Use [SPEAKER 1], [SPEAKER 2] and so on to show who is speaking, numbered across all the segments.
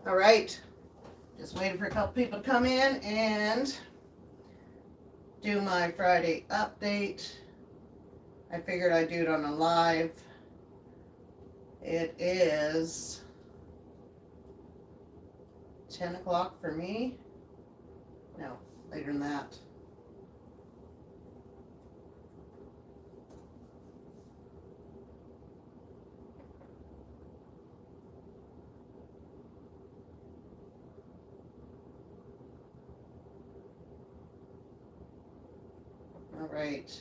[SPEAKER 1] All right, just waiting for a couple people to come in and do my Friday update. I figured I'd do it on a live. It is 10 o'clock for me. No, later than that. All right.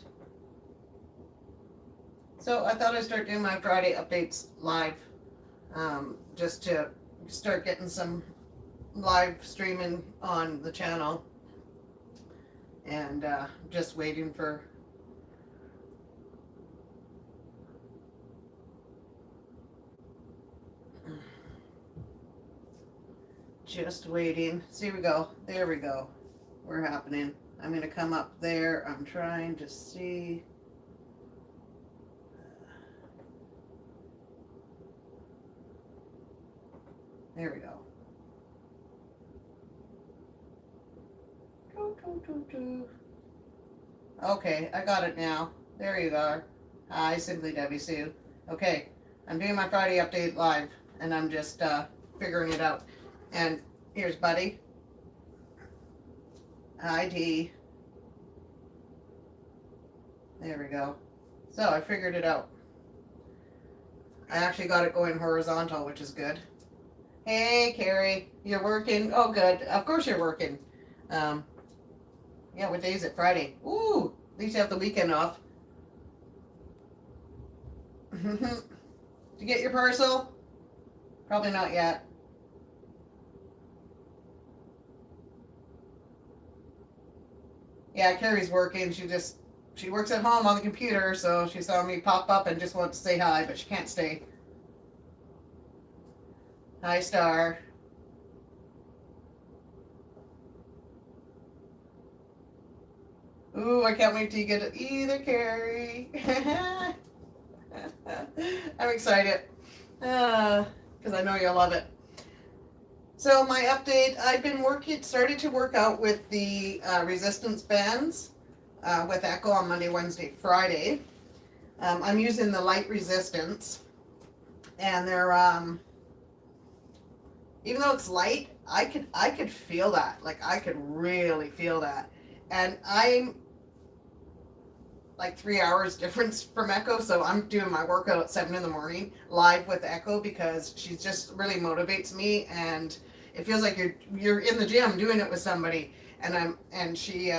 [SPEAKER 1] So I thought I'd start doing my Friday updates live, just to start getting some live streaming on the channel, and just waiting for just waiting. See, we go. There we go. We're happening. I'm gonna come up there. I'm trying to see. There we go. Okay, I got it now. There you are. Hi, Simply Debbie Sue. Okay, I'm doing my Friday update live, and I'm just figuring it out. And here's Buddy. Hi, Dee. There we go. So I figured it out. I actually got it going horizontal, which is good. Hey, Carrie, you're working? Oh, good. Of course you're working. Yeah, what day is it? Friday. Ooh, at least you have the weekend off. Did you get your parcel? Probably not yet. Yeah, Carrie's working. She works at home on the computer, so she saw me pop up and just wanted to say hi, but she can't stay. Hi, Star. Ooh, I can't wait till you get it either, Carrie. I'm excited, because I know you'll love it. So my update, I've been started to work out with the resistance bands with Echo on Monday, Wednesday, Friday. I'm using the light resistance, and they're even though it's light, I could feel that. Like, I could really feel that. And I'm like 3 hours difference from Echo, so I'm doing my workout at 7 in the morning live with Echo, because she just really motivates me, and it feels like you're in the gym doing it with somebody. And she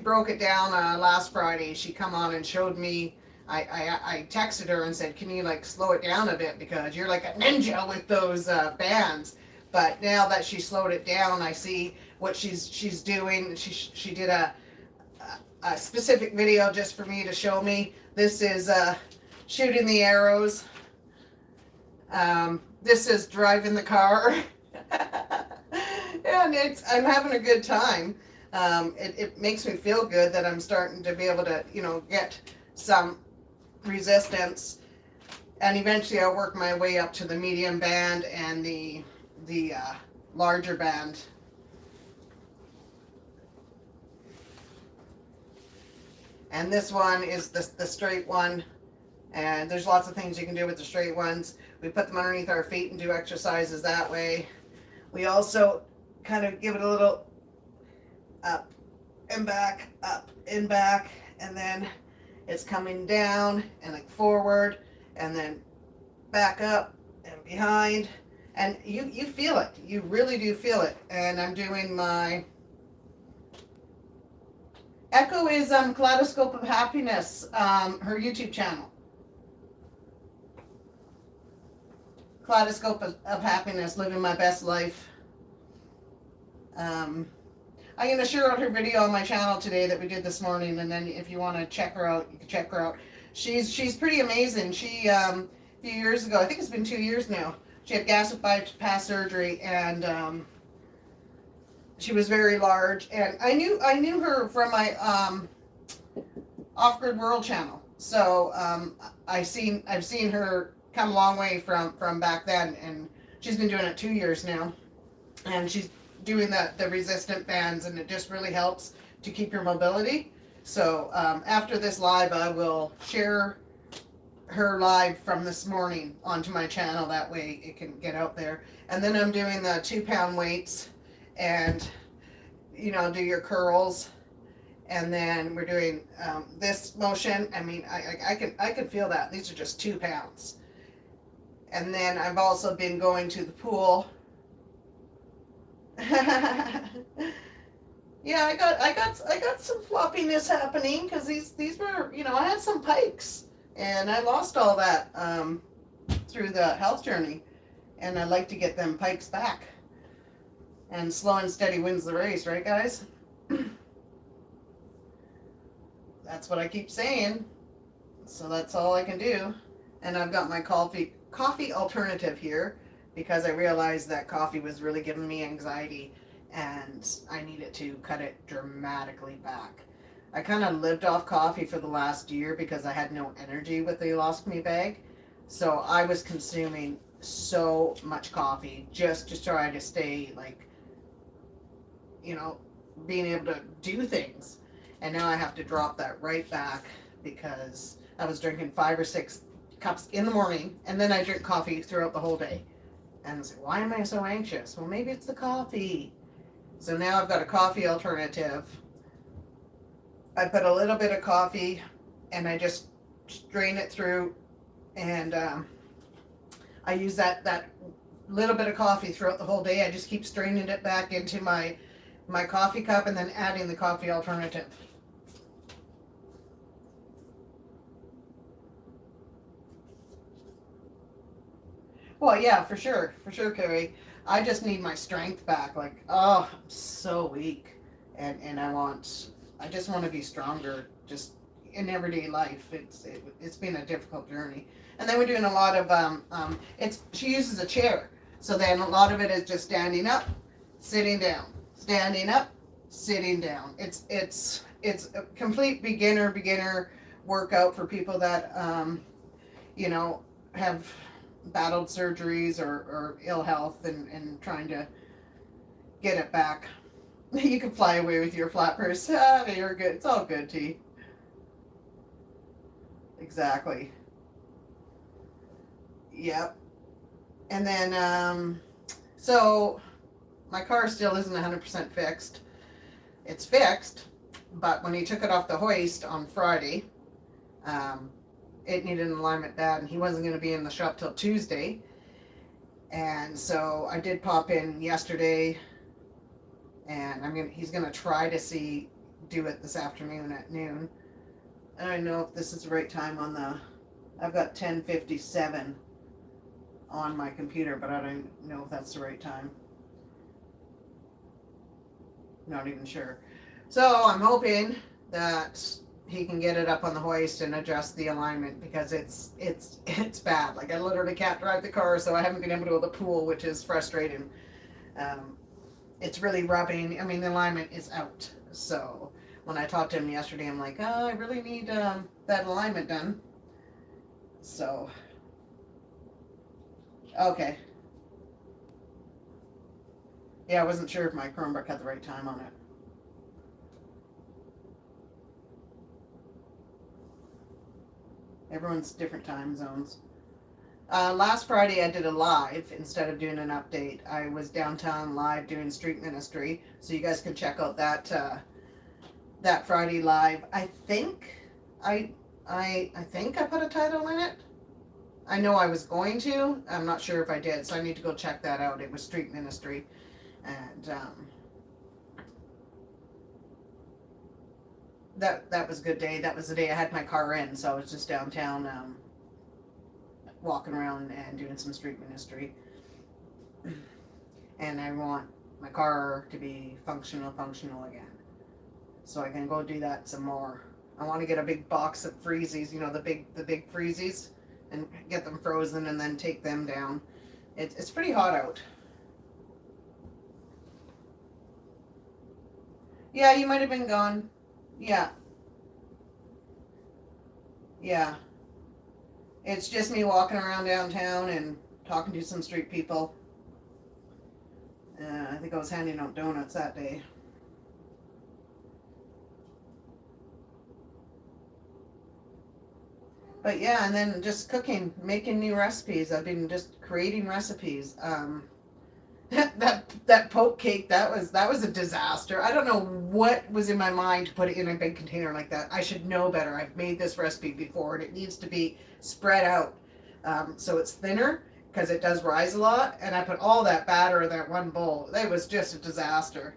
[SPEAKER 1] broke it down last Friday. She come on and showed me. I texted her and said, can you like slow it down a bit, because you're like a ninja with those bands. But now that she slowed it down, I see what she's doing. She did a specific video just for me to show me. This is shooting the arrows. This is driving the car. And I'm having a good time. It makes me feel good that I'm starting to be able to, get some resistance, and eventually I'll work my way up to the medium band and the larger band. And this one is the straight one, and there's lots of things you can do with the straight ones. We put them underneath our feet and do exercises that way. We also kind of give it a little up and back, and then it's coming down and like forward, and then back up and behind, and you feel it. You really do feel it. And I'm doing my Echo is Kaleidoscope of Happiness, her YouTube channel. Kaleidoscope of Happiness, living my best life. I'm going to share out her video on my channel today that we did this morning, and then if you want to check her out, you can check her out. She's pretty amazing. She, a few years ago, I think it's been 2 years now, she had gastric bypass surgery, and she was very large, and I knew her from my Off-Grid World channel. So I've seen her come a long way from back then, and she's been doing it 2 years now, and she's doing the resistant bands, and it just really helps to keep your mobility. So after this live, I will share her live from this morning onto my channel. That way it can get out there. And then I'm doing the 2 pound weights, and do your curls. And then we're doing this motion. I mean, I can feel that. These are just 2 pounds. And then I've also been going to the pool. Yeah, I got some floppiness happening because these were, I had some pikes, and I lost all that through the health journey, and I'd like to get them pikes back. And slow and steady wins the race, right, guys? That's what I keep saying. So that's all I can do. And I've got my coffee alternative here because I realized that coffee was really giving me anxiety, and I needed to cut it dramatically back. I kind of lived off coffee for the last year because I had no energy with the Oloscopy bag. So I was consuming so much coffee just to try to stay being able to do things. And now I have to drop that right back because I was drinking 5 or 6 cups in the morning, and then I drink coffee throughout the whole day. And I was like, why am I so anxious? Well, maybe it's the coffee. So now I've got a coffee alternative. I put a little bit of coffee, and I just strain it through, and I use that little bit of coffee throughout the whole day. I just keep straining it back into my coffee cup and then adding the coffee alternative. Well, yeah, for sure, Carrie. I just need my strength back. I'm so weak, and I just want to be stronger, just in everyday life. It's been a difficult journey, and then we're doing a lot of she uses a chair, so then a lot of it is just standing up, sitting down, standing up, sitting down. It's a complete beginner workout for people that have battled surgeries or ill health and trying to get it back. You can fly away with your flappers. You're good. It's all good, T. Exactly. Yep. And then, so my car still isn't 100% fixed. It's fixed, but when he took it off the hoist on Friday, it needed an alignment bad, and he wasn't going to be in the shop till Tuesday. And so I did pop in yesterday, and he's going to try to do it this afternoon at noon. I don't know if this is the right time I've got 10:57 on my computer, but I don't know if that's the right time. Not even sure. So I'm hoping that he can get it up on the hoist and adjust the alignment, because it's bad. I literally can't drive the car, so I haven't been able to go to the pool, which is frustrating. It's really rubbing. The alignment is out. So when I talked to him yesterday, I'm like, I really need that alignment done. So, okay. Yeah, I wasn't sure if my Chromebook had the right time on it. Everyone's different time zones. Last Friday I did a live instead of doing an update. I was downtown live doing street ministry, so you guys can check out that Friday live. I think I put a title in it. I know I was going to. I'm not sure if I did, so I need to go check that out. It was street ministry, and that was a good day. That was the day I had my car in, so I was just downtown walking around and doing some street ministry. And I want my car to be functional again, so I can go do that some more. I want to get a big box of freezies, the big freezies, and get them frozen and then take them down. It's pretty hot out. Yeah, you might have been gone. Yeah. Yeah. It's just me walking around downtown and talking to some street people. I think I was handing out donuts that day. But yeah, and then just cooking, making new recipes. I've been just creating recipes. That poke cake, that was a disaster. I don't know what was in my mind to put it in a big container like that. I should know better. I've made this recipe before, and it needs to be spread out, so it's thinner because it does rise a lot. And I put all that batter in that one bowl. It was just a disaster.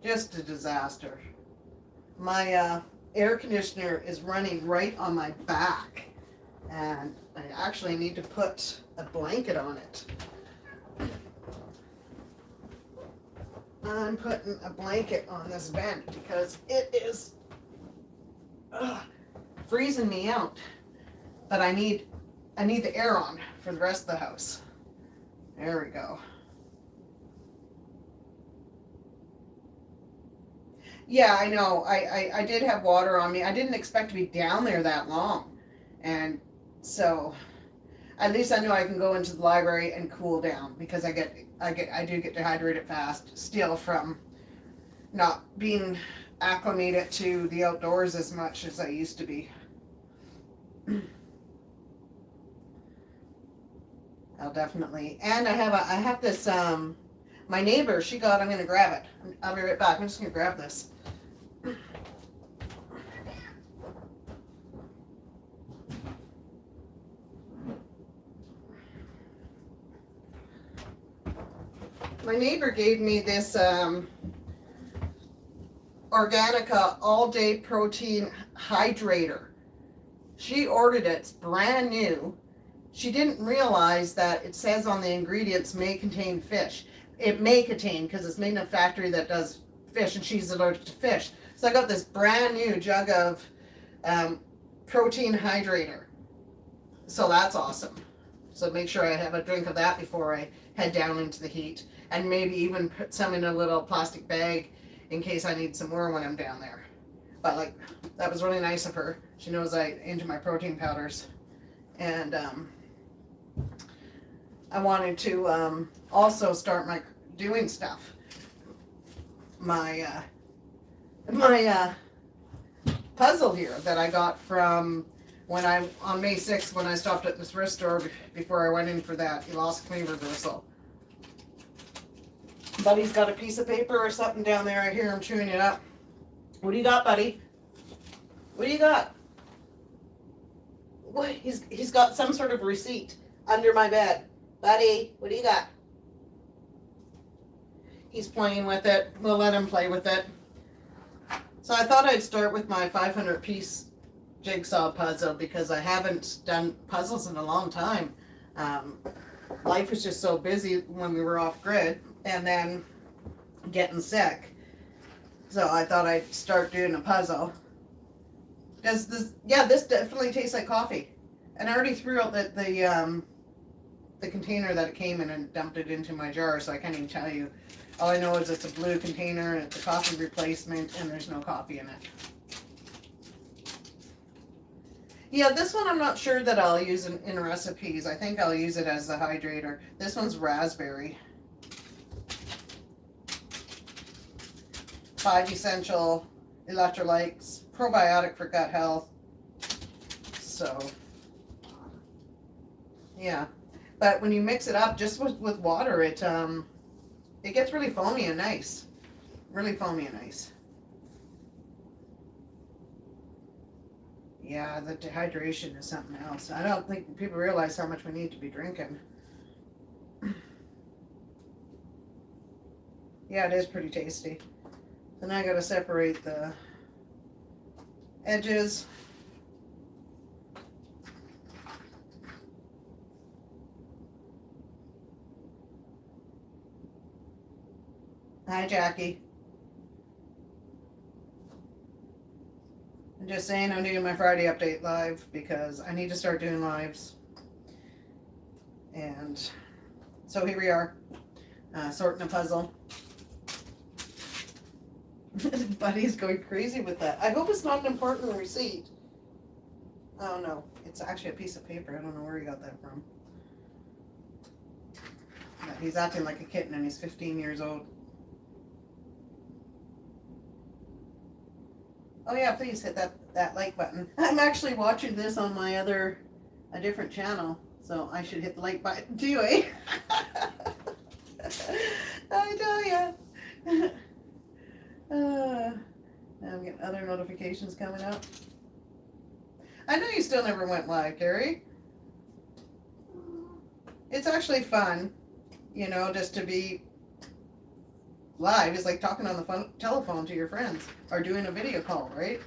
[SPEAKER 1] Just a disaster. My air conditioner is running right on my back, and I actually need to put a blanket on it. I'm putting a blanket on this vent because it is freezing me out. But I need the air on for the rest of the house. There we go. Yeah, I know. I did have water on me. I didn't expect to be down there that long. And so at least I know I can go into the library and cool down because I do get dehydrated fast still from not being acclimated to the outdoors as much as I used to be. I'll definitely. And I have this my neighbor, I'm gonna grab it. I'll be right back. I'm just gonna grab this. My neighbor gave me this Organica all-day protein hydrator. She ordered it. It's brand new. She didn't realize that it says on the ingredients may contain fish. It may contain because it's made in a factory that does fish, and she's allergic to fish. So I got this brand new jug of protein hydrator. So that's awesome. So make sure I have a drink of that before I head down into the heat, and maybe even put some in a little plastic bag in case I need some more when I'm down there. But that was really nice of her. She knows I into my protein powders, and I wanted to also start my doing stuff. My puzzle here that I got from on May 6th when I stopped at the thrift store before I went in for that elastically reversal. Buddy's got a piece of paper or something down there. I hear him chewing it up. What do you got, buddy? What do you got? What? He's got some sort of receipt under my bed. Buddy, what do you got? He's playing with it. We'll let him play with it. So I thought I'd start with my 500-piece jigsaw puzzle because I haven't done puzzles in a long time. Life was just so busy when we were off grid, and then getting sick. So I thought I'd start doing a puzzle. This definitely tastes like coffee. And I already threw out the container that it came in and dumped it into my jar, so I can't even tell you. All I know is it's a blue container and it's a coffee replacement, and there's no coffee in it. Yeah, this one I'm not sure that I'll use in recipes. I think I'll use it as the hydrator. This one's raspberry. 5 essential electrolytes, probiotic for gut health. So, yeah. But when you mix it up just with water, it gets really foamy and nice. Really foamy and nice. Yeah, the dehydration is something else. I don't think people realize how much we need to be drinking. Yeah, it is pretty tasty. So now I gotta separate the edges. Hi, Jackie. I'm just saying I'm doing my Friday update live because I need to start doing lives. And so here we are, sorting a puzzle. Buddy's going crazy with that. I hope it's not an important receipt. Oh no, it's actually a piece of paper. I don't know where he got that from. He's acting like a kitten and he's 15 years old. Oh yeah, please hit that like button. I'm actually watching this on a different channel, so I should hit the like button too, eh? I tell ya. Now I'm getting other notifications coming up. I know you still never went live, Gary. It's actually fun, just to be live. It's like talking on the telephone to your friends or doing a video call, right?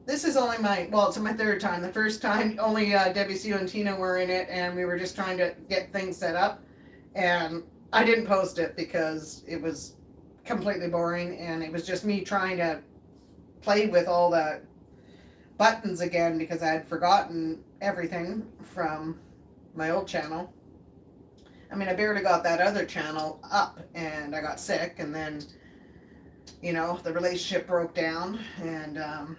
[SPEAKER 1] This is only it's my third time. The first time only Debbie Sue and Tina were in it, and we were just trying to get things set up, and I didn't post it because it was completely boring, and it was just me trying to play with all the buttons again because I had forgotten everything from my old channel. I mean, I barely got that other channel up, and I got sick, and then, the relationship broke down, and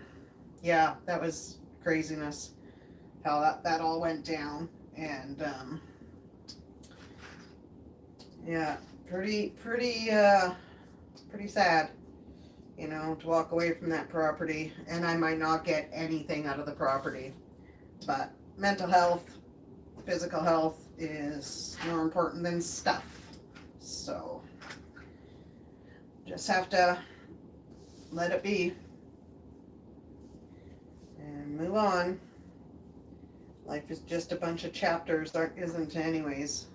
[SPEAKER 1] yeah, that was craziness how that all went down, and yeah, pretty sad, to walk away from that property, and I might not get anything out of the property, but mental health, physical health is more important than stuff, so just have to let it be and move on. Life is just a bunch of chapters, isn't it, anyways?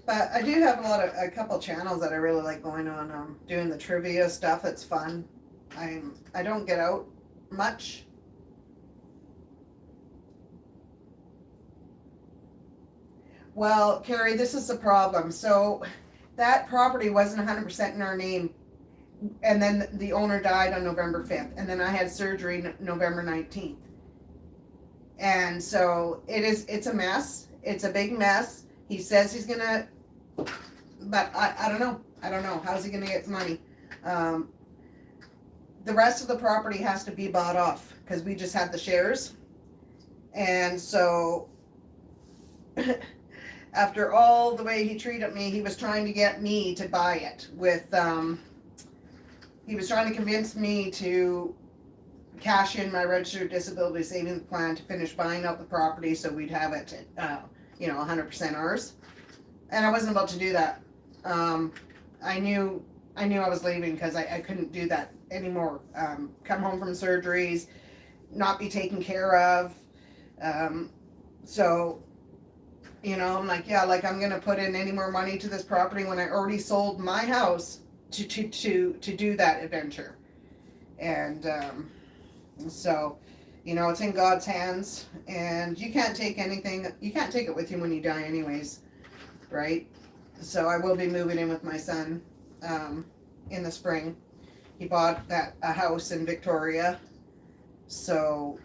[SPEAKER 1] But I do have a couple channels that I really like going on, doing the trivia stuff. It's fun. I don't get out much. Well, Carrie, this is the problem. So that property wasn't 100% in our name, and then the owner died on November 5th, and then I had surgery November 19th. And so it's a mess. It's a big mess. He says he's gonna, but I don't know. I don't know. How's he gonna get the money? The rest of the property has to be bought off because we just had the shares. And so after all the way he treated me, he was trying to get me to buy it he was trying to convince me to cash in my registered disability savings plan to finish buying out the property so we'd have it 100% ours. And I wasn't about to do that. I knew I was leaving because I couldn't do that anymore. Come home from surgeries, not be taken care of. So, I'm like, yeah, like I'm gonna put in any more money to this property when I already sold my house to do that adventure. And so, it's in God's hands, and you can't take it with you when you die anyways, right? So I will be moving in with my son in the spring. He bought a house in Victoria, so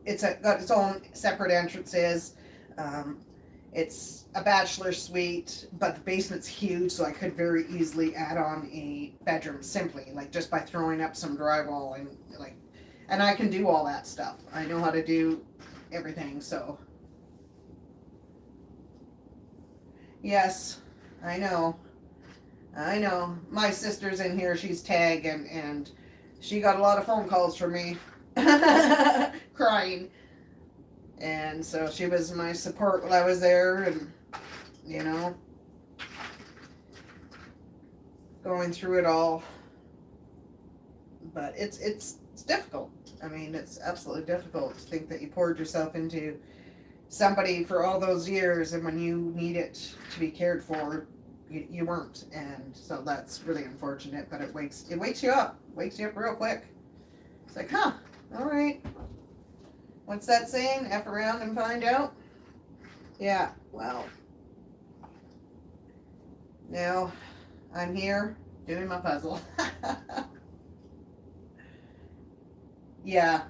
[SPEAKER 1] it's got its own separate entrances. It's a bachelor suite, but the basement's huge, so I could very easily add on a bedroom simply, like just by throwing up some drywall and I can do all that stuff. I know how to do everything, so. Yes, I know. My sister's in here, she's tag, and she got a lot of phone calls from me crying. And so she was my support while I was there, and going through it all. But it's difficult. I mean, it's absolutely difficult to think that you poured yourself into somebody for all those years, and when you need it to be cared for, you weren't. And so that's really unfortunate, but it wakes you up real quick. It's like, huh, all right. What's that saying? F around and find out? Yeah, well, now I'm here doing my puzzle. Yeah.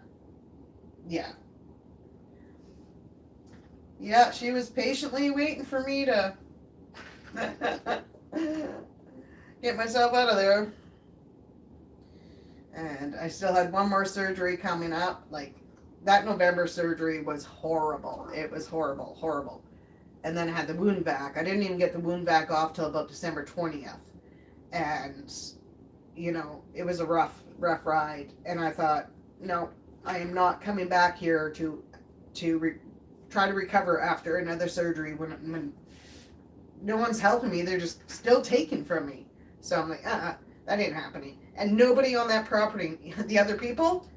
[SPEAKER 1] Yeah, she was patiently waiting for me to get myself out of there. And I still had one more surgery coming up. Like, that November surgery was horrible. It was horrible, horrible. And then I had the wound vac. I didn't even get the wound vac off till about December 20th. And, it was a rough ride. And I thought, no, I am not coming back here to try to recover after another surgery when no one's helping me. They're just still taking from me. So I'm like, that ain't happening. And nobody on that property, the other people,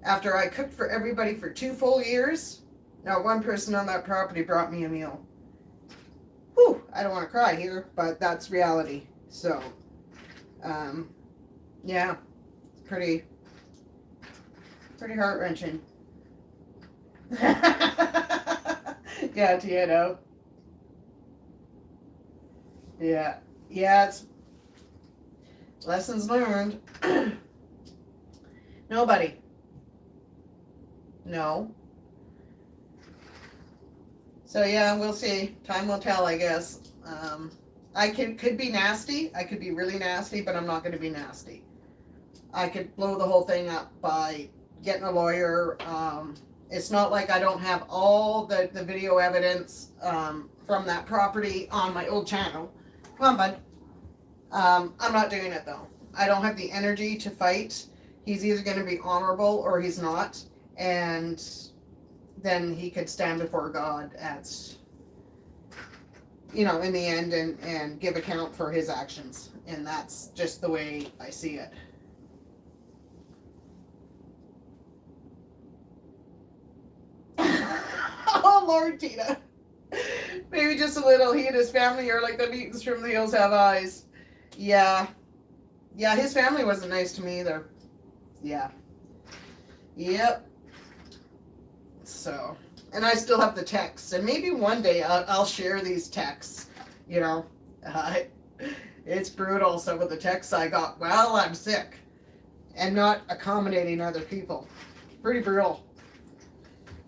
[SPEAKER 1] after I cooked for everybody for 2 full years, not one person on that property brought me a meal. Whew, I don't want to cry here, but that's reality. So, yeah, pretty heart-wrenching. Yeah, Tiedo. Yeah. Yeah, it's lessons learned. Nobody. No. So yeah, we'll see. Time will tell, I guess. I could be nasty. I could be really nasty, but I'm not going to be nasty. I could blow the whole thing up by getting a lawyer. It's not like I don't have all the video evidence from that property on my old channel. Come on, bud. I'm not doing it though. I don't have the energy to fight. He's either going to be honorable or he's not. And then he could stand before God in the end and give account for his actions. And that's just the way I see it. Oh, Lord, Tina. Maybe just a little. He and his family are like the mutants from the hills have eyes. Yeah. Yeah, his family wasn't nice to me either. Yeah. Yep. So, and I still have the texts, and maybe one day I'll share these texts. It's brutal. Some of the texts I got while I'm sick and not accommodating other people. Pretty brutal.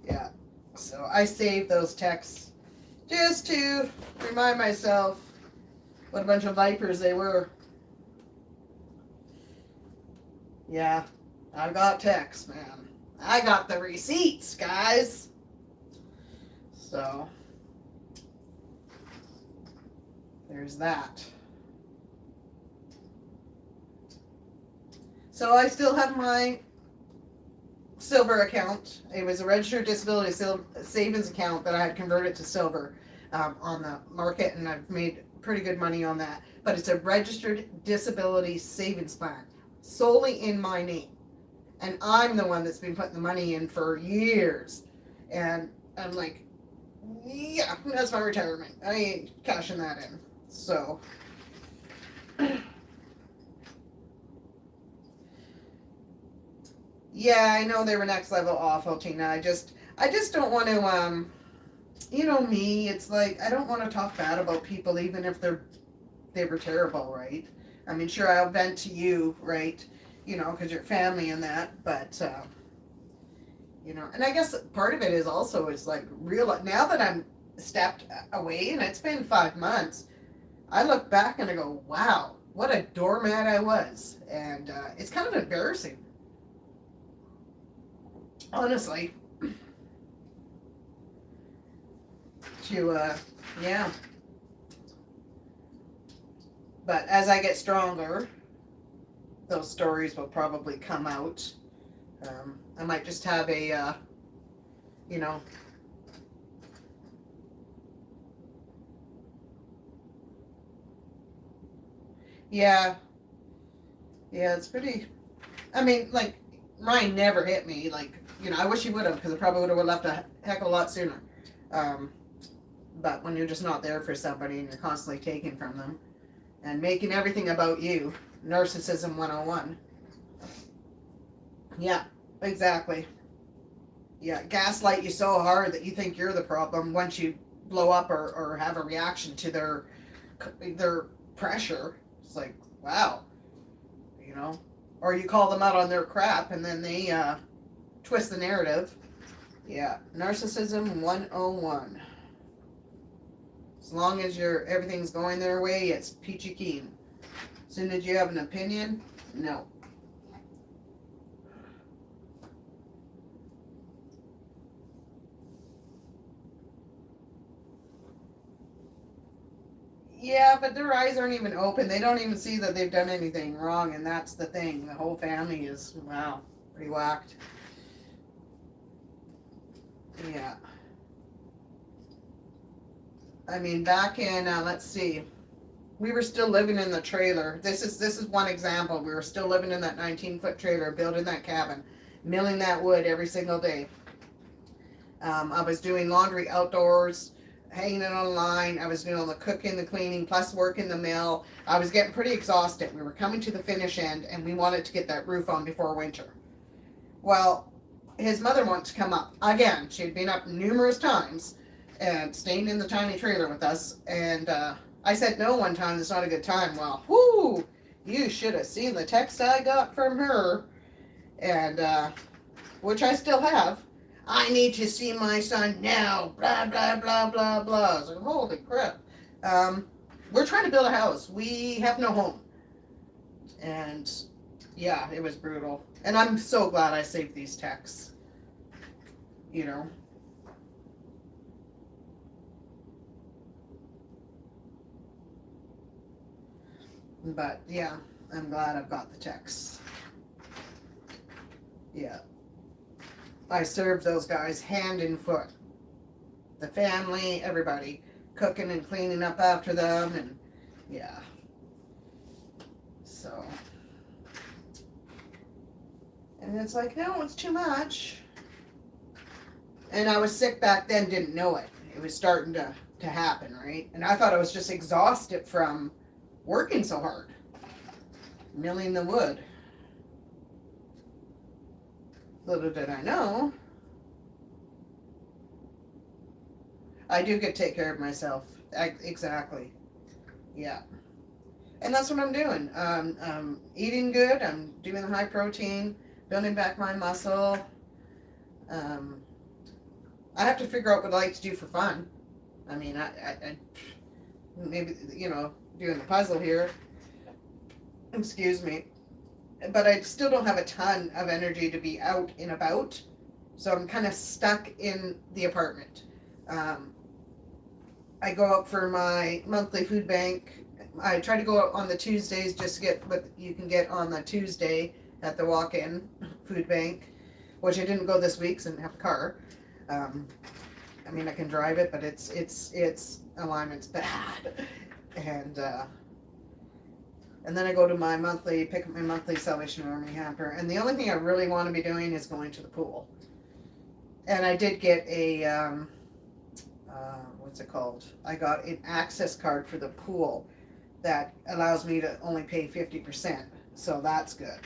[SPEAKER 1] Yeah. So I saved those texts just to remind myself what a bunch of vipers they were. Yeah, I got texts, man. I got the receipts, guys. So, there's that. So I still have my silver account. It was a registered disability savings account that I had converted to silver on the market, and I've made pretty good money on that. But it's a registered disability savings plan, solely in my name. And I'm the one that's been putting the money in for years. And I'm like, yeah, that's my retirement. I ain't cashing that in. So, yeah, I know they were next level awful, Tina. I just don't want to, me, it's like, I don't want to talk bad about people even if they were terrible, right? I mean, sure, I'll vent to you, right? Because you're family and that, but, and I guess part of it is also, it's like, now that I'm stepped away, and it's been 5 months, I look back and I go, wow, what a doormat I was. And it's kind of embarrassing. Honestly. Yeah. But as I get stronger, those stories will probably come out. I might just have a, yeah, it's pretty, I mean, like, Ryan never hit me, like, I wish he would have, because I probably would have left a heck of a lot sooner. But when you're just not there for somebody and you're constantly taking from them and making everything about you, narcissism 101. Yeah, exactly. Yeah, gaslight you so hard that you think you're the problem once you blow up or have a reaction to their pressure. It's like, wow, or you call them out on their crap and then they twist the narrative. Yeah, narcissism 101. As long as everything's going their way, it's peachy keen. As soon as you have an opinion, no. Yeah, but their eyes aren't even open. They don't even see that they've done anything wrong, and that's the thing. The whole family is, wow, pretty whacked. Yeah. I mean, back in, let's see, we were still living in the trailer. This is one example. We were still living in that 19-foot trailer, building that cabin, milling that wood every single day. I was doing laundry outdoors, hanging it on the line. I was doing all the cooking, the cleaning, plus work in the mill. I was getting pretty exhausted. We were coming to the finish end, and we wanted to get that roof on before winter. Well, his mother wanted to come up again. She had been up numerous times and staying in the tiny trailer with us. And I said no one time. It's not a good time. Well, whoo! You should have seen the text I got from her, and which I still have. I need to see my son now. Blah blah blah blah blah. I was like, holy crap! We're trying to build a house. We have no home, and yeah, it was brutal. And I'm so glad I saved these texts. You know. But yeah, I'm glad I've got the texts. Yeah. I served those guys hand and foot. The family, everybody. Cooking and cleaning up after them, and yeah. So. And it's like, no, it's too much. And I was sick back then, didn't know it. It was starting to happen, right? And I thought I was just exhausted from working so hard. Milling the wood. Little did I know, I do get to take care of myself. Exactly. Yeah. And that's what I'm doing. Eating good. I'm doing the high protein, building back my muscle. I have to figure out what I like to do for fun. I mean, I maybe, doing the puzzle here. Excuse me. But I still don't have a ton of energy to be out and about. So I'm kind of stuck in the apartment. I go up for my monthly food bank. I try to go out on the Tuesdays just to get what you can get on the Tuesday at the walk-in food bank, which I didn't go this week because I didn't have a car. I mean, I can drive it, but its alignment's bad. And then I go to pick up my monthly Salvation Army hamper. And the only thing I really want to be doing is going to the pool. And I did get a, what's it called? I got an access card for the pool that allows me to only pay 50%. So that's good.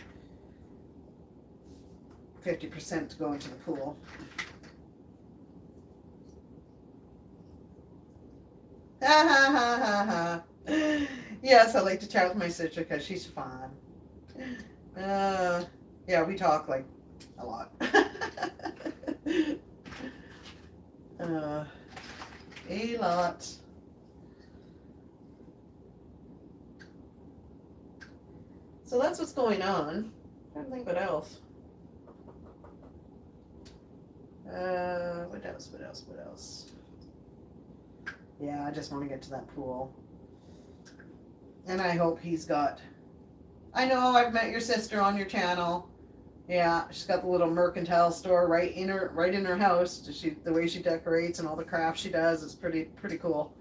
[SPEAKER 1] 50% to go into the pool. Ha ha ha ha ha. Yes, I like to chat with my sister because she's fun. Yeah, we talk like a lot. A lot. So that's what's going on. I don't think what else. What else? Yeah, I just want to get to that pool. And I hope he's got... I know, I've met your sister on your channel. Yeah, she's got the little mercantile store right in her house. The way she decorates and all the crafts she does is pretty cool.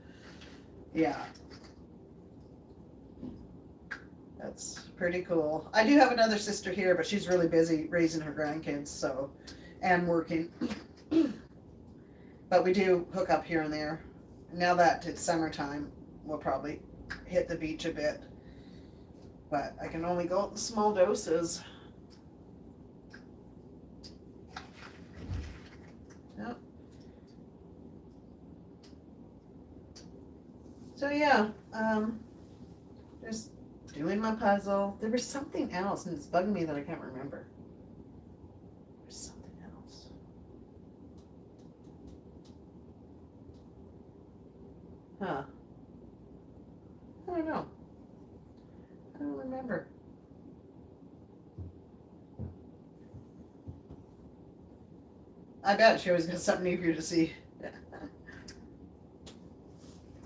[SPEAKER 1] Yeah. That's pretty cool. I do have another sister here, but she's really busy raising her grandkids, so, and working. But we do hook up here and there. Now that it's summertime, we'll probably hit the beach a bit. But I can only go in small doses. Yep. So yeah, just doing my puzzle. There was something else, and it's bugging me that I can't remember. There's something else. Huh. I don't know. I don't remember. I bet she always got something new for you to see.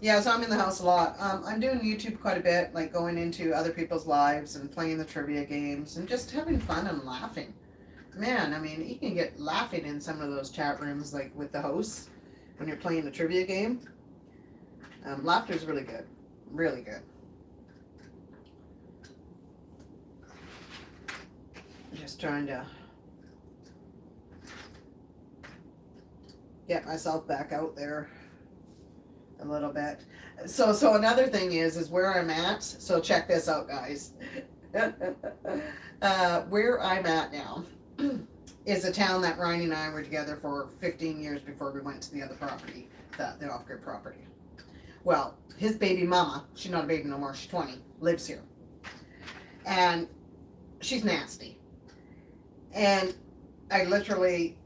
[SPEAKER 1] Yeah, so I'm in the house a lot. I'm doing YouTube quite a bit, like going into other people's lives and playing the trivia games and just having fun and laughing. Man, I mean, you can get laughing in some of those chat rooms, like with the hosts when you're playing the trivia game. Laughter is really good. Really good. Just trying to get myself back out there a little bit. So another thing is where I'm at. So check this out, guys. Where I'm at now is a town that Ryan and I were together for 15 years before we went to the other property, the off-grid property. Well, his baby mama, she's not a baby no more, she's 20, lives here. And she's nasty. And I literally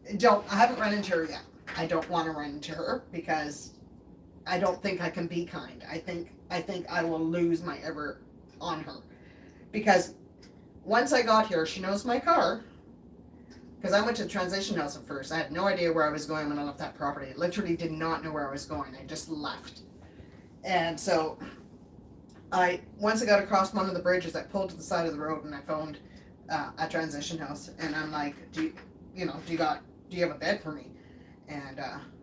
[SPEAKER 1] I haven't run into her yet. I don't want to run into her because I don't think I can be kind. I think I will lose my ever on her. Because once I got here, she knows my car. Because I went to the transition house at first. I had no idea where I was going when I left that property. I literally did not know where I was going. I just left. And so once I got across one of the bridges, I pulled to the side of the road and I phoned a transition house. And I'm like, do you have a bed for me? And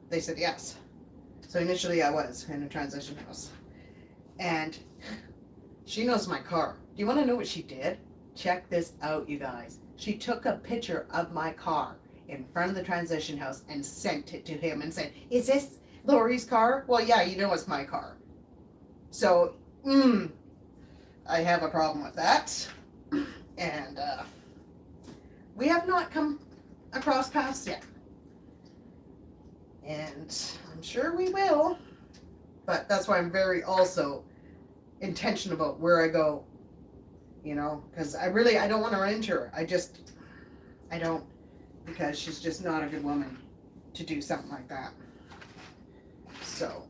[SPEAKER 1] they said yes. So initially I was in a transition house. And she knows my car. Do you want to know what she did? Check this out, you guys. She took a picture of my car in front of the transition house and sent it to him and said, "Is this Lori's car?" Well, yeah, you know it's my car. So, I have a problem with that. And we have not come across paths yet. And I'm sure we will. But that's why I'm very also intentional about where I go. You know, because I don't want to run into her. I don't, because she's just not a good woman to do something like that. So,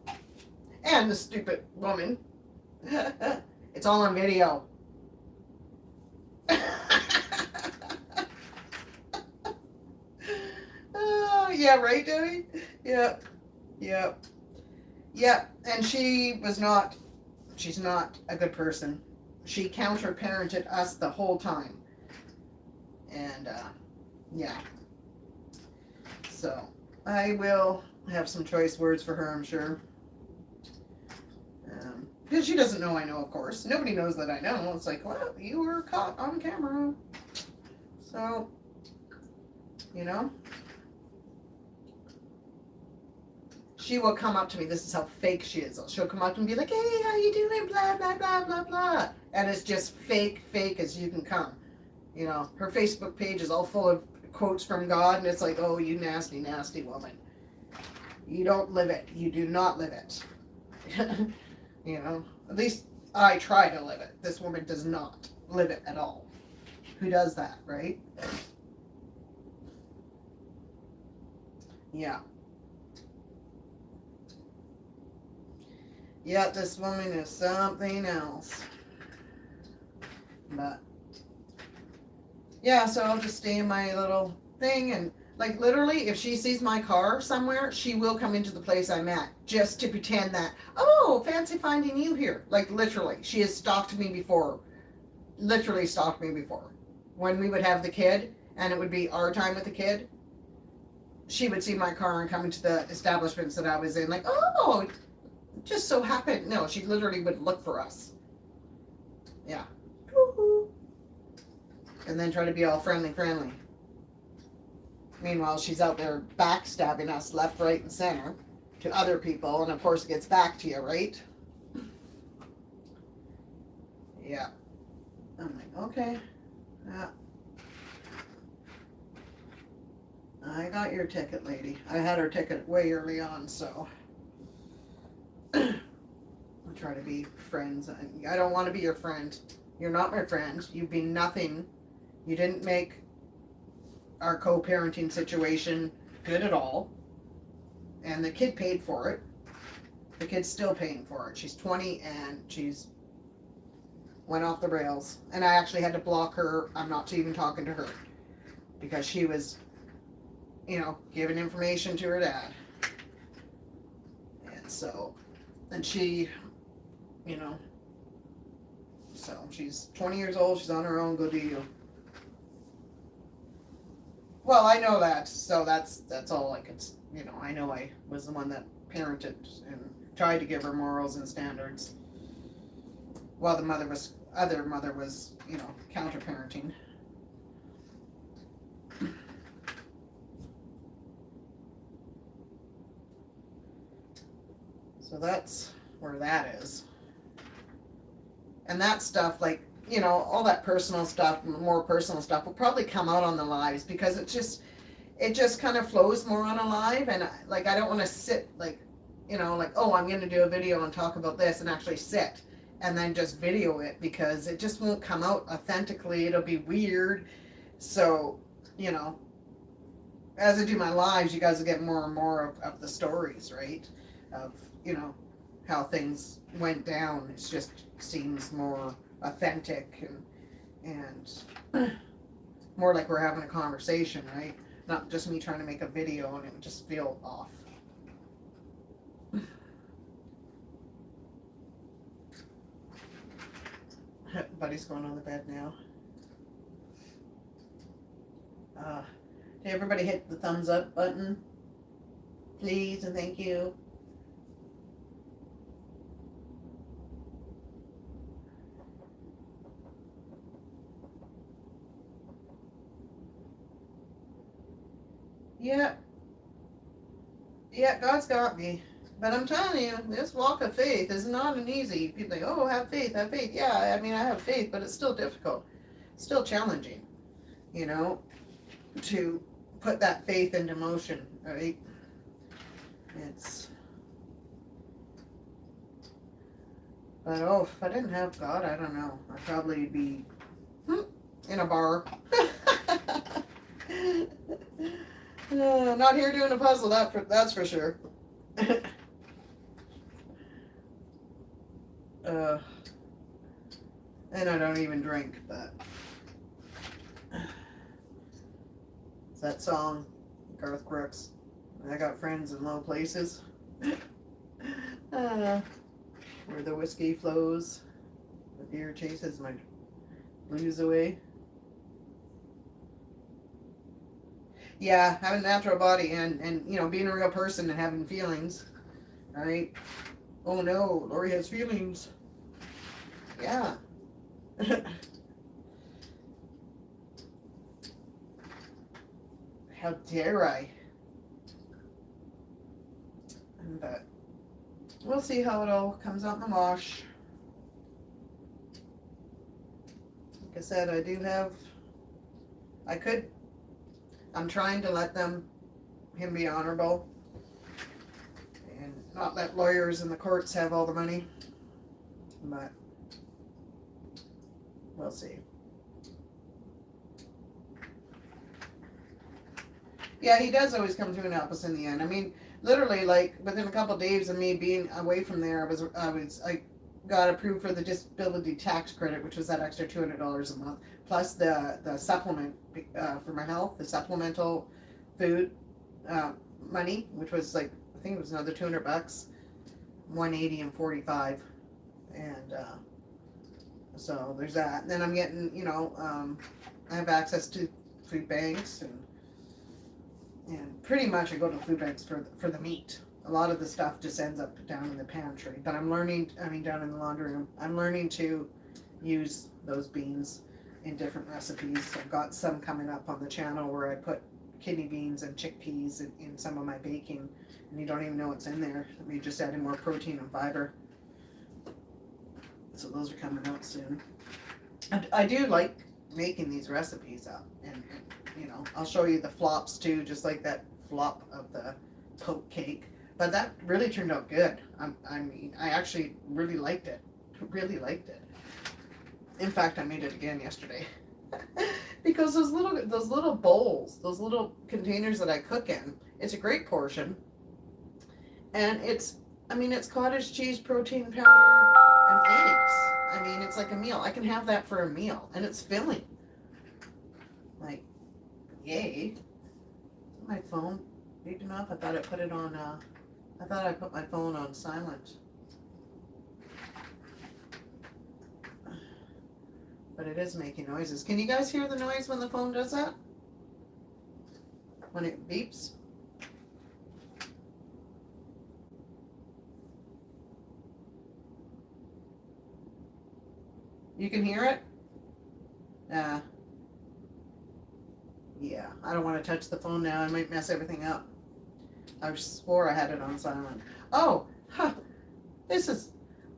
[SPEAKER 1] and the stupid woman, it's all on video. Yeah, right, Debbie? Yeah. And she's not a good person. She counter-parented us the whole time. And, yeah. So, I will have some choice words for her, I'm sure. Because she doesn't know I know, of course. Nobody knows that I know. It's like, well, you were caught on camera. So, you know. She will come up to me. This is how fake she is. She'll come up and be like, "Hey, how you doing? Blah, blah, blah, blah, blah." And it's just fake as you can come. You know, her Facebook page is all full of quotes from God, and it's like, "Oh, you nasty, nasty woman. You don't live it. You do not live it." You know, at least I try to live it. This woman does not live it at all. Who does that, right? Yeah. Yeah, this woman is something else. But, yeah, so I'll just stay in my little thing. And, like, literally, if she sees my car somewhere, she will come into the place I'm at just to pretend that, "Oh, fancy finding you here." Like, literally. She has stalked me before. Literally stalked me before. When we would have the kid, and it would be our time with the kid, she would see my car and come into the establishments that I was in, like, "Oh, just so happened." No, she literally would look for us. Yeah. Woo-hoo. And then try to be all friendly. Meanwhile, she's out there backstabbing us left, right, and center to other people. And of course, it gets back to you, right? Yeah. I'm like, okay. Yeah. I got your ticket, lady. I had her ticket way early on, so I'll try to be friends. I don't want to be your friend. You're not my friend. You've been nothing. You didn't make our co-parenting situation good at all. And the kid paid for it. The kid's still paying for it. She's 20 and she's went off the rails. And I actually had to block her. I'm not even talking to her because she was, giving information to her dad. And so, and she, so she's 20 years old. She's on her own. Good deal. Well, I know that. So that's all I could, I know I was the one that parented and tried to give her morals and standards while the other mother was, counter parenting. So that's where that is. And that stuff, like, all that personal stuff, more personal stuff will probably come out on the lives because it just kind of flows more on a live. And like, I don't want to sit like, oh, I'm going to do a video and talk about this and actually sit and then just video it because it just won't come out authentically. It'll be weird. So, as I do my lives, you guys will get more and more of the stories, right? Of, how things went down. It just seems more authentic and more like we're having a conversation, right? Not just me trying to make a video and it would just feel off. Buddy's going on the bed now. Did everybody hit the thumbs up button? Please and thank you. Yeah, God's got me. But I'm telling you, this walk of faith is not an easy. People say, oh, have faith, have faith. Yeah, I mean, I have faith, but it's still difficult. It's still challenging, to put that faith into motion, right? But if I didn't have God, I don't know. I'd probably be in a bar. Not here doing a puzzle, that's for sure. And I don't even drink, but it's that song, Garth Brooks. I got friends in low places. Where the whiskey flows, the beer chases my blues away. Yeah, having a natural body and being a real person and having feelings, right? Oh no, Lori has feelings. Yeah. How dare I? But we'll see how it all comes out in the wash. Like I said, I'm trying to let him be honorable and not let lawyers and the courts have all the money, but we'll see. Yeah, he does always come through and help us in the end. I mean, literally, like within a couple of days of me being away from there, I got approved for the disability tax credit, which was that extra $200 a month, plus the supplement for my health, the supplemental food money, which was like, I think it was another $200, $180 and $45, and so there's that. And then I'm getting, I have access to food banks and pretty much I go to food banks for the meat. A lot of the stuff just ends up down in the pantry, but down in the laundry room, I'm learning to use those beans in different recipes. I've got some coming up on the channel where I put kidney beans and chickpeas in some of my baking, and you don't even know what's in there. You're just adding more protein and fiber. So those are coming out soon. And I do like making these recipes up, and I'll show you the flops too, just like that flop of the poke cake. But that really turned out good. I actually really liked it. Really liked it. In fact, I made it again yesterday. Because those little bowls, those little containers that I cook in, it's a great portion. And it's I mean, it's cottage cheese, protein powder, and eggs. I mean, it's like a meal. I can have that for a meal, and it's filling. Like, yay. My phone beeping off. I thought I put it on, I thought I put my phone on silent. But it is making noises. Can you guys hear the noise when the phone does that? When it beeps? You can hear it? Yeah, I don't want to touch the phone now. I might mess everything up. I swore I had it on silent. Oh, huh. This is...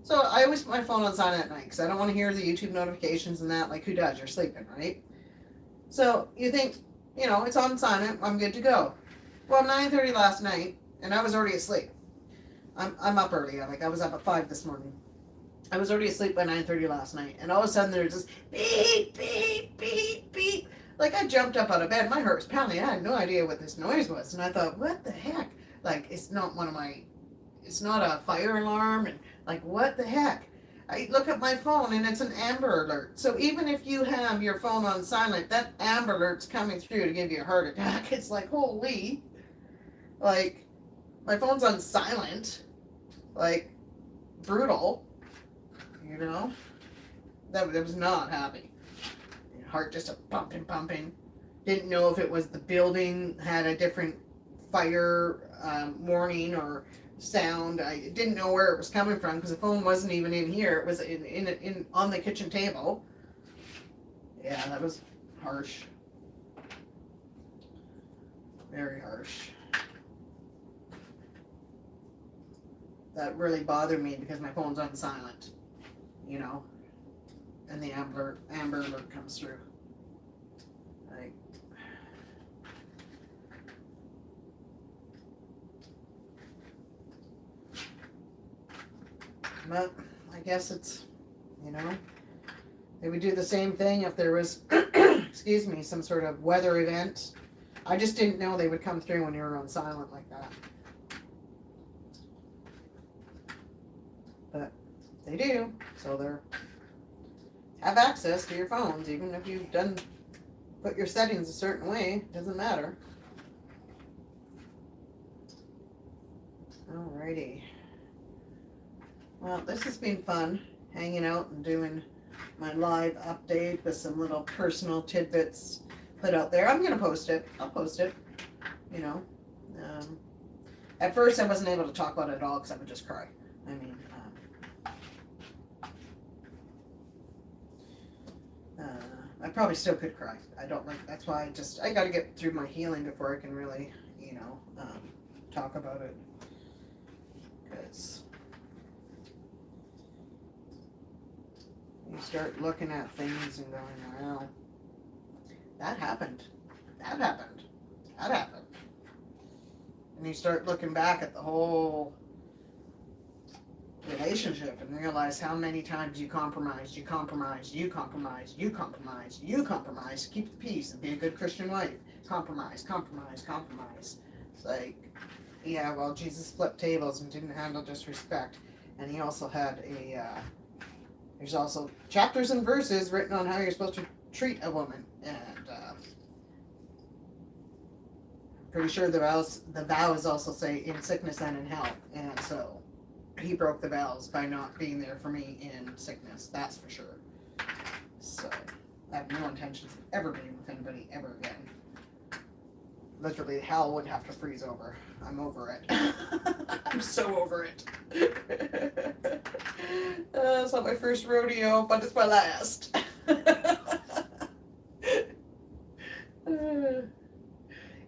[SPEAKER 1] So I always put my phone on silent at night because I don't want to hear the YouTube notifications and that. Like, who does? You're sleeping, right? So you think, you know, it's on silent. I'm good to go. Well, 9:30 last night, and I was already asleep. I'm up early. I was up at 5 this morning. I was already asleep by 9:30 last night, and all of a sudden there's this beep, beep, beep, beep. Like, I jumped up out of bed. My heart was pounding. I had no idea what this noise was, and I thought, what the heck? Like, it's not it's not a fire alarm, and like, what the heck? I look at my phone, and it's an Amber Alert. So even if you have your phone on silent, that Amber Alert's coming through to give you a heart attack. It's like, holy, like, my phone's on silent, like, brutal. You know, that was not happy. Your heart just a pumping. Didn't know if it was the building had a different fire warning or sound. I didn't know where it was coming from because the phone wasn't even in here. It was in on the kitchen table. Yeah, that was harsh. Very harsh. That really bothered me because my phone's on silent. You know, and the Amber Alert comes through. Like, but I guess it's, you know, they would do the same thing if there was, excuse me, some sort of weather event. I just didn't know they would come through when you were on silent like that. But they do, so they're have access to your phones, even if you've put your settings a certain way, doesn't matter. Alrighty. Well, this has been fun, hanging out and doing my live update with some little personal tidbits put out there. I'm gonna post it. I'll post it. You know. At first, I wasn't able to talk about it at all because I would just cry. I mean. I probably still could cry. I don't like. That's why I got to get through my healing before I can really, you know, talk about it. Because you start looking at things and going, well, that happened. That happened. That happened. And you start looking back at the whole relationship and realize how many times you compromised, keep the peace and be a good Christian wife. Compromise. It's like, yeah, well, Jesus flipped tables and didn't handle disrespect. And he also had there's also chapters and verses written on how you're supposed to treat a woman. And pretty sure the vows also say in sickness and in health. And so he broke the vows by not being there for me in sickness, that's for sure. So, I have no intentions of ever being with anybody ever again. Literally, hell would have to freeze over. I'm over it. I'm so over it. It's not my first rodeo, but it's my last.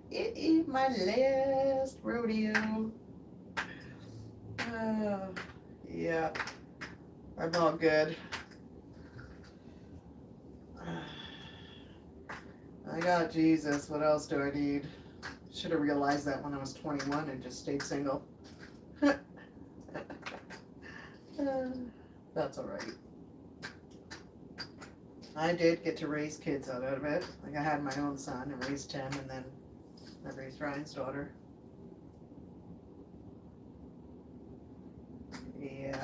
[SPEAKER 1] It is my last rodeo. Yeah, I'm all good. I got Jesus. What else do I need? Should have realized that when I was 21 and just stayed single. That's alright. I did get to raise kids out of it. Like, I had my own son and raised him, and then I raised Ryan's daughter.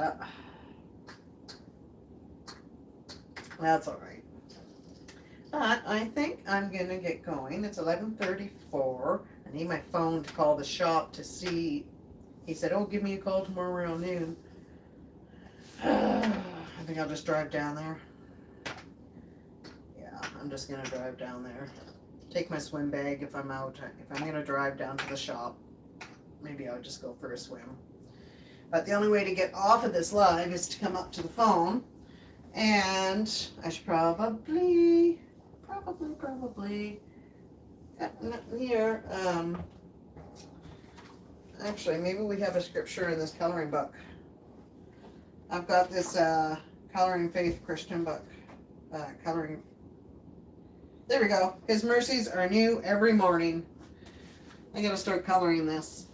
[SPEAKER 1] Yeah. That's all right. But I think I'm going to get going. It's 11:34. I need my phone to call the shop to see. He said, oh, give me a call tomorrow around noon. I think I'll just drive down there. Yeah, I'm just going to drive down there. Take my swim bag if I'm out. If I'm going to drive down to the shop, maybe I'll just go for a swim. But the only way to get off of this live is to come up to the phone. And I should probably here, actually, maybe we have a scripture in this coloring book. I've got this Coloring Faith Christian book. Coloring. There we go. His mercies are new every morning. I gotta start coloring this.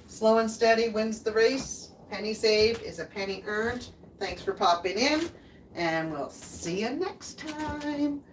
[SPEAKER 1] Slow and steady wins the race. Penny saved is a penny earned. Thanks for popping in, and we'll see you next time.